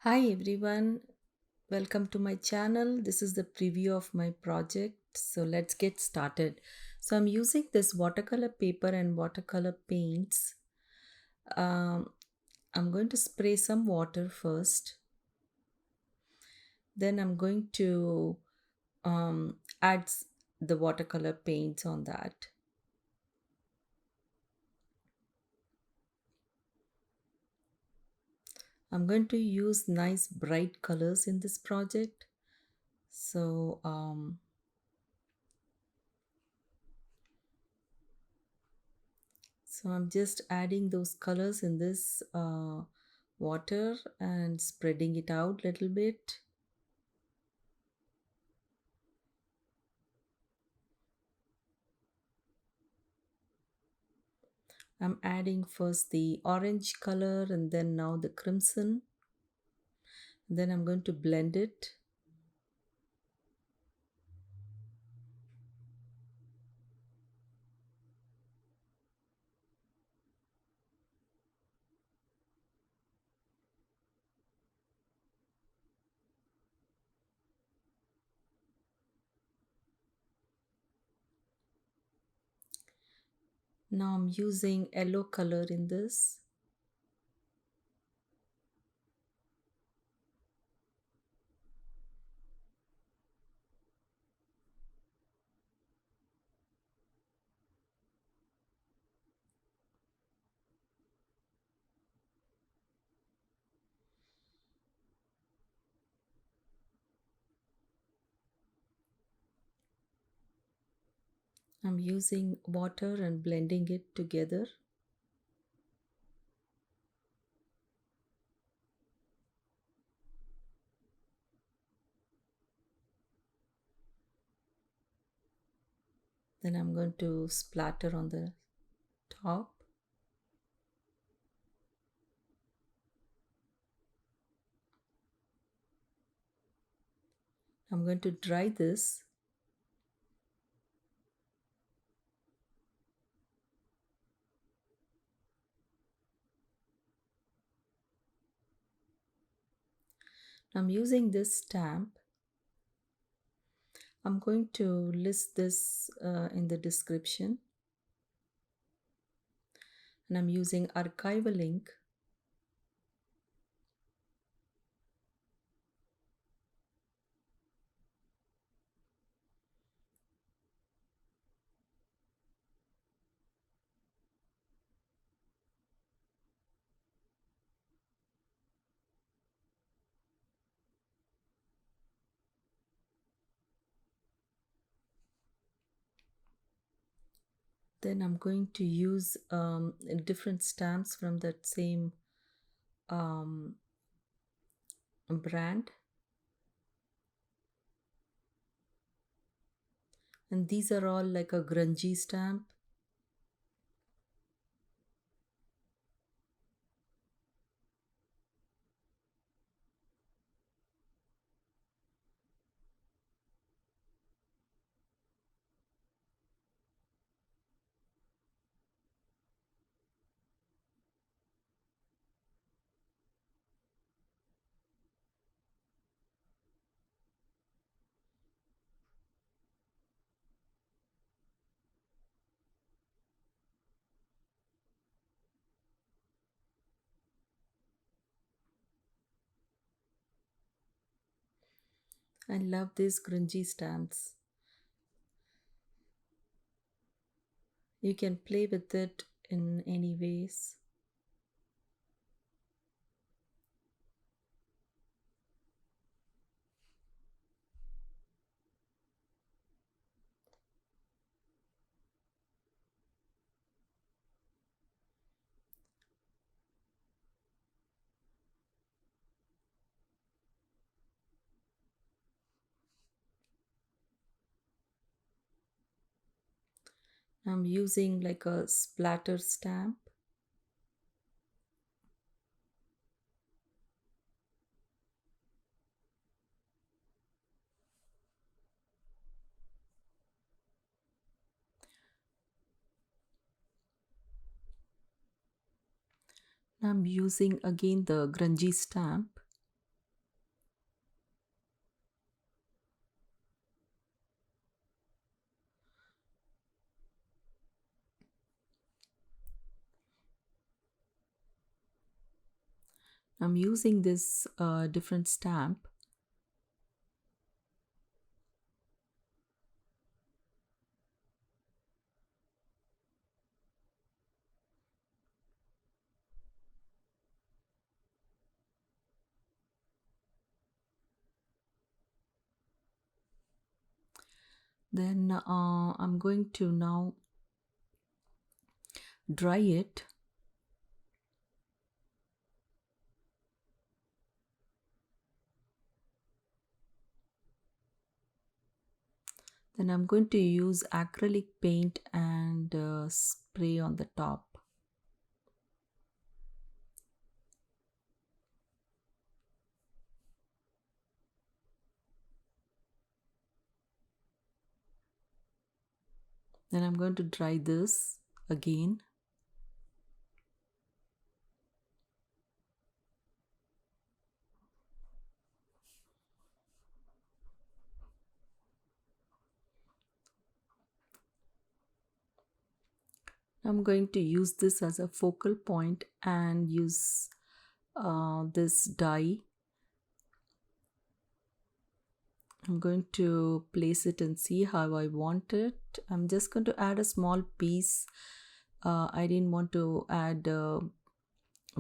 Hi everyone, welcome to my channel. This is the preview of my project. So let's get started. So I'm using this watercolor paper and watercolor paints. Um, I'm going to spray some water first. Then I'm going to add the watercolor paints on that. I'm going to use nice bright colors in this project. So I'm just adding those colors in this water and spreading it out a little bit. I'm adding first the orange color and then now the crimson. Then I'm going to blend it. Now I'm using yellow color in this. I'm using water and blending it together. Then I'm going to splatter on the top. I'm going to dry this. I'm using this stamp. I'm going to list this in the description. And I'm using archival link. Then I'm going to use different stamps from that same um, brand, and these are all like a grungy stamp. I love these grungy stamps. You can play with it in any ways. I'm using like a splatter stamp. I'm using again the grungy stamp. I'm using this different stamp. Then I'm going to now dry it. Then I'm going to use acrylic paint and spray on the top. Then I'm going to dry this again. I'm going to use this as a focal point and use this dye. I'm going to place it and see how I want it. I'm just going to add a small piece. I didn't want to add a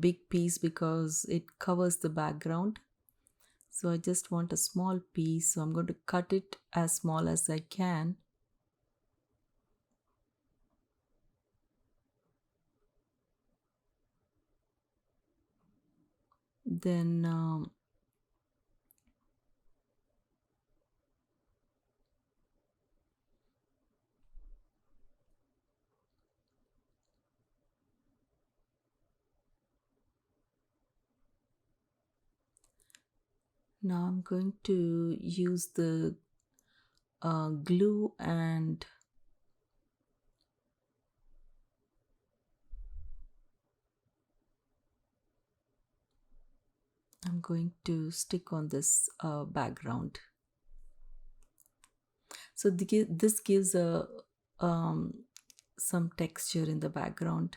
big piece because it covers the background. So I just want a small piece. So I'm going to cut it as small as I can. Then now I'm going to use the glue, and I'm going to stick on this background. So this gives a some texture in the background.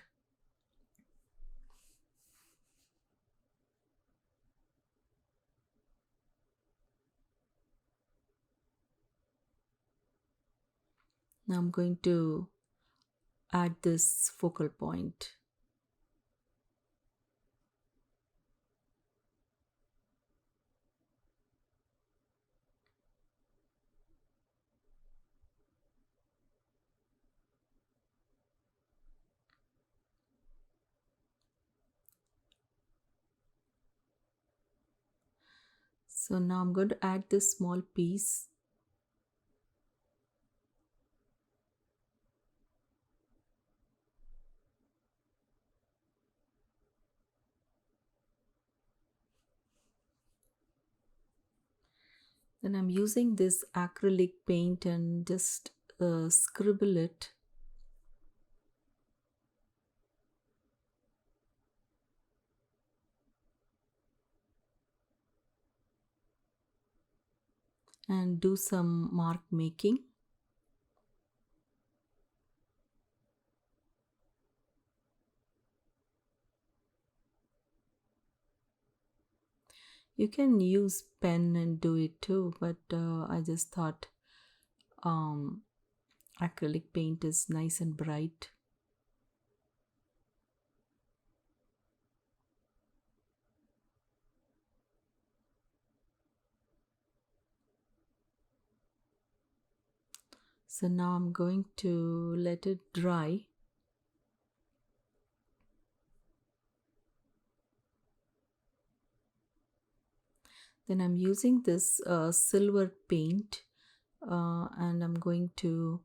Now I'm going to add this focal point. So now I'm going to add this small piece. Then I'm using this acrylic paint and just scribble it. And do some mark making. You can use pen and do it too, but I just thought acrylic paint is nice and bright. So now I'm going to let it dry. Then I'm using this silver paint and I'm going to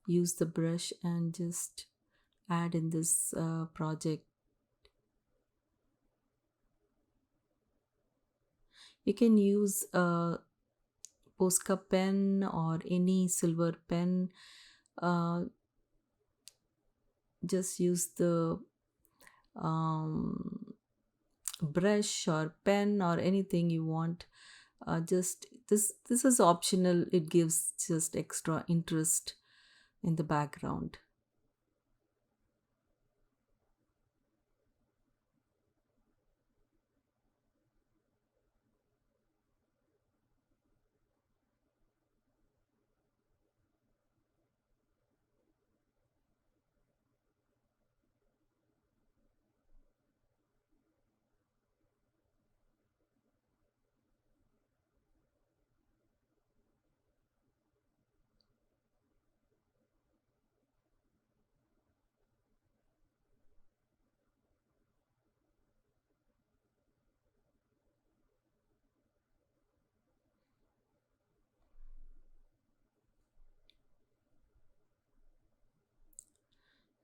use the brush and just add in this project. You can use a Posca pen or any silver pen. Just use the brush or pen or anything you want. Just this is optional. It gives just extra interest in the background.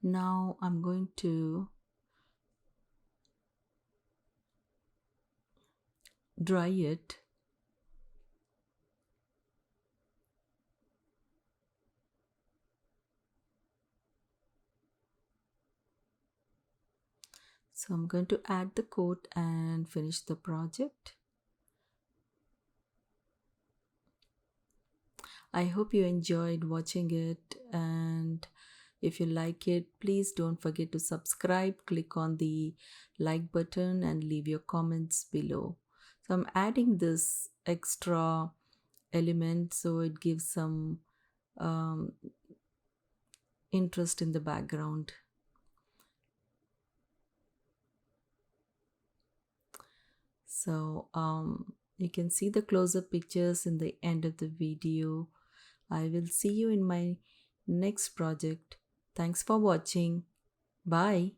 Now I'm going to dry it. So I'm going to add the coat and finish the project. I hope you enjoyed watching it, and if you like it, please don't forget to subscribe, click on the like button and leave your comments below. So I'm adding this extra element so it gives some um, interest in the background. So you can see the close-up pictures in the end of the video. I will see you in my next project. Thanks for watching. Bye.